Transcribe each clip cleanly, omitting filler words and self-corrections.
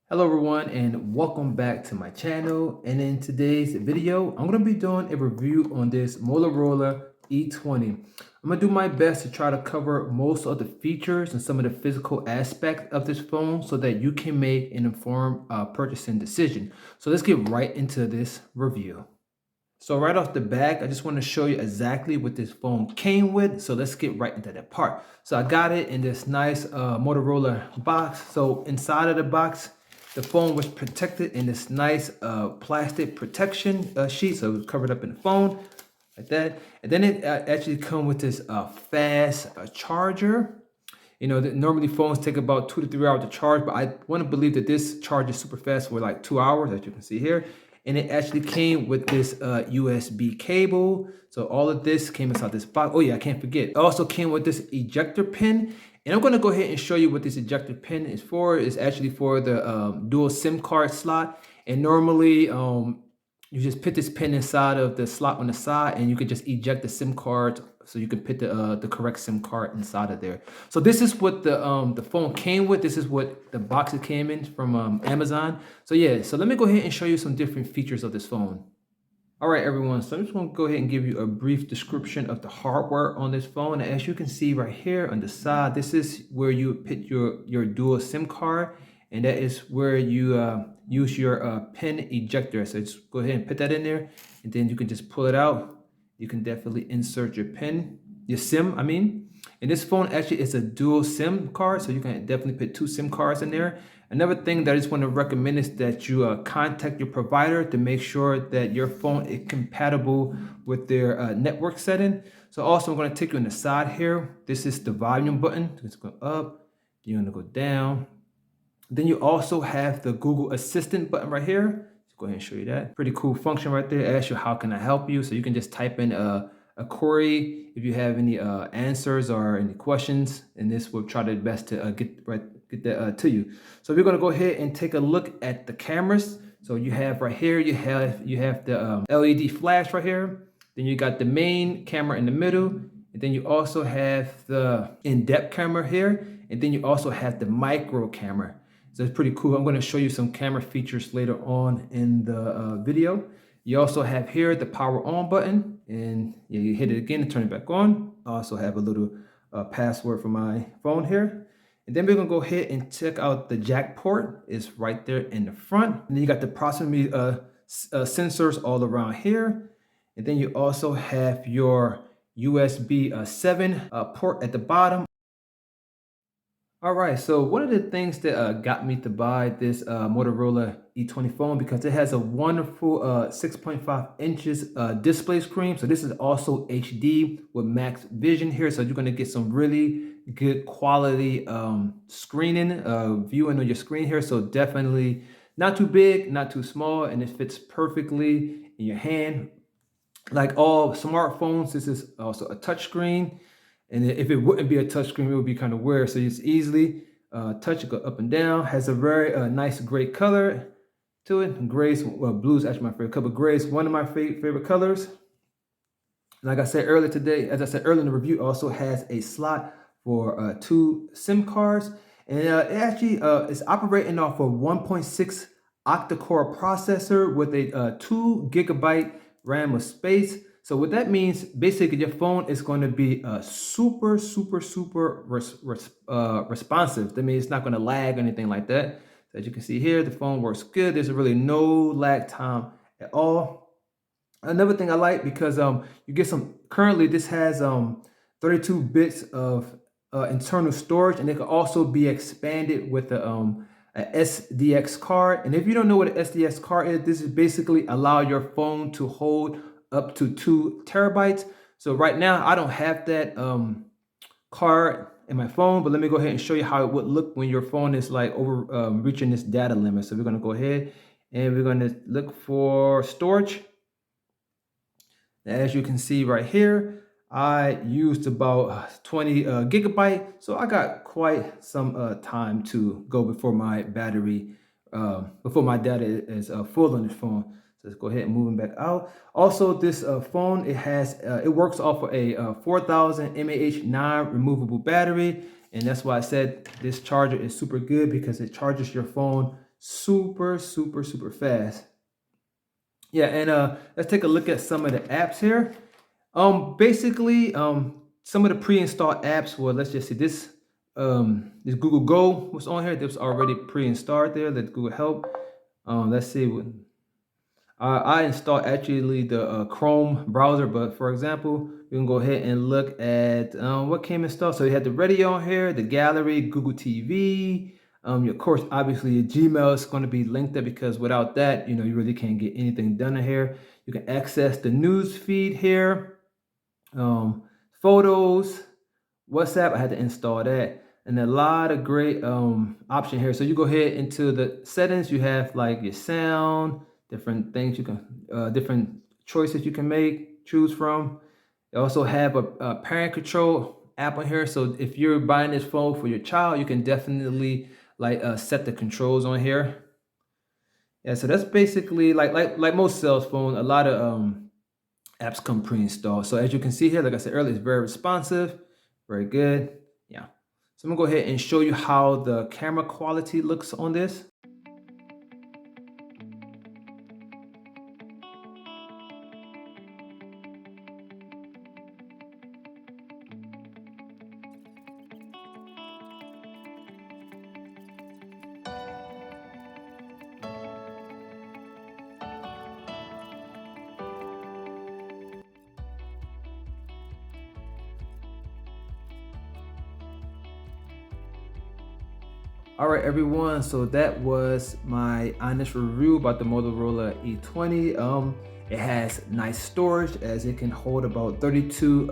Hello everyone and welcome back to my channel, and in today's video I'm going to be doing a review on this Motorola E20. I'm going to do my best to try to cover most of the features and some of the physical aspects of this phone so that you can make an informed purchasing decision. So let's get right into this review. So right off the back, I just want to show you exactly what this phone came with. So let's get right into that part. So I got it in this nice Motorola box. So inside of the box, the phone was protected in this nice plastic protection sheet. So it was covered up in the phone like that. And then it actually come with this fast charger. You know, normally phones take about 2 to 3 hours to charge, but I want to believe that this charges super fast for like 2 hours, as you can see here. And it actually came with this USB cable. So all of this came inside this box. Oh yeah, I can't forget. It also came with this ejector pin. And I'm going to go ahead and show you what this ejector pin is for. It's actually for the dual SIM card slot. And normally, you just put this pin inside of the slot on the side, and you could just eject the SIM card, so you can put the correct SIM card inside of there. So this is what the phone came with. This is what the box it came in from Amazon. So yeah, so let me go ahead and show you some different features of this phone. All right, everyone, so I'm just going to go ahead and give you a brief description of the hardware on this phone. As you can see right here on the side, this is where you put your dual SIM card, and that is where you use your pin ejector. So just go ahead and put that in there, and then you can just pull it out. You can definitely insert your pin, your SIM, I mean. And this phone actually is a dual SIM card, so you can definitely put 2 SIM cards in there. Another thing that I just want to recommend is that you contact your provider to make sure that your phone is compatible with their network setting. So also I'm going to take you on the side here. This is the volume button. It's going up, you're going to go down. Then you also have the Google Assistant button right here. Let's go ahead and show you that. Pretty cool function right there. It asks you, how can I help you? So you can just type in a query if you have any answers or any questions, and this will try their best to get that to you. So we're going to go ahead and take a look at the cameras. So you have right here, you have the LED flash right here. Then you got the main camera in the middle, and then you also have the in-depth camera here, and then you also have the micro camera. So it's pretty cool. I'm going to show you some camera features later on in the video. You also have here the power on button, and you hit it again to turn it back on. I also have a little password for my phone here. And then we're going to go ahead and check out the jack port. It's right there in the front. And then you got the proximity sensors all around here. And then you also have your USB 7 port at the bottom. All right, so one of the things that got me to buy this Motorola E20 phone, because it has a wonderful 6.5 inches display screen. So this is also HD with max vision here. So you're going to get some really good quality screening, viewing on your screen here. So definitely not too big, not too small, and it fits perfectly in your hand. Like all smartphones, this is also a touch screen. And if it wouldn't be a touch screen, it would be kind of weird. So it's easily touch it, go up and down. Has a very nice gray color to it. Grays, well, blue is actually my favorite color. Gray is one of my favorite colors. Like I said earlier today, as I said earlier in the review, also has a slot for 2 SIM cards. And it actually is operating off a 1.6 octa-core processor with a 2 gigabyte RAM of space. So what that means, basically your phone is going to be super responsive. That means it's not going to lag or anything like that. So as you can see here, the phone works good. There's really no lag time at all. Another thing I like, because you get some, currently this has 32 bits of internal storage, and it can also be expanded with a SDX card. And if you don't know what an SDX card is, this is basically allow your phone to hold up to 2 terabytes. So right now I don't have that card in my phone, but let me go ahead and show you how it would look when your phone is like over reaching this data limit. So we're going to go ahead and we're going to look for storage. As you can see right here, I used about 20 gigabyte, so I got quite some time to go before my battery, before my data is full on this phone. So let's go ahead and move them back out. Also, this phone, it works off of a 4000 mAh non-removable battery, and that's why I said this charger is super good, because it charges your phone super fast. Yeah, and let's take a look at some of the apps here. Basically, some of the pre-installed apps. Well, let's just see this Google Go was on here. That was already pre-installed there. Let Google help. Let's see what I installed actually the Chrome browser, but for example, we can go ahead and look at what came installed. So you had the radio on here, the gallery, Google TV. Of course, obviously, your Gmail is going to be linked there because without that, you really can't get anything done in here. You can access the news feed here, photos, WhatsApp. I had to install that, and a lot of great option here. So you go ahead into the settings. You have like your sound, different things you can, different choices you can choose from. You also have a parent control app on here. So if you're buying this phone for your child, you can definitely like set the controls on here. Yeah, so that's basically like most cell phone. A lot of apps come pre-installed. So as you can see here, like I said earlier, it's very responsive, very good. Yeah. So I'm gonna go ahead and show you how the camera quality looks on this. All right, everyone. So that was my honest review about the Motorola E20. It has nice storage as it can hold about 32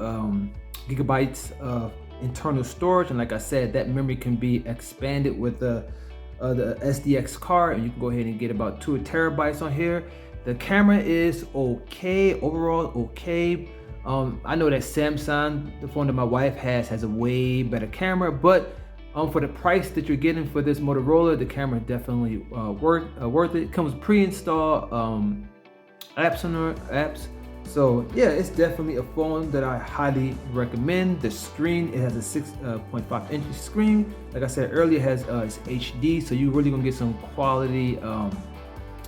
gigabytes of internal storage, and like I said, that memory can be expanded with the SDX card, and you can go ahead and get about 2 terabytes on here. The camera is okay overall, okay. I know that Samsung, the phone that my wife has a way better camera, but for the price that you're getting for this Motorola, the camera is definitely worth it. It comes pre-installed apps. So yeah, it's definitely a phone that I highly recommend. The screen, it has a 6.5 inch screen. Like I said earlier, it has it's HD, so you're really gonna get some quality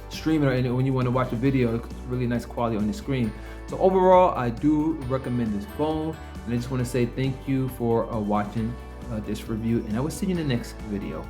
streaming, and when you want to watch a video, it's really nice quality on the screen. So overall, I do recommend this phone, and I just want to say thank you for watching this review, and I will see you in the next video.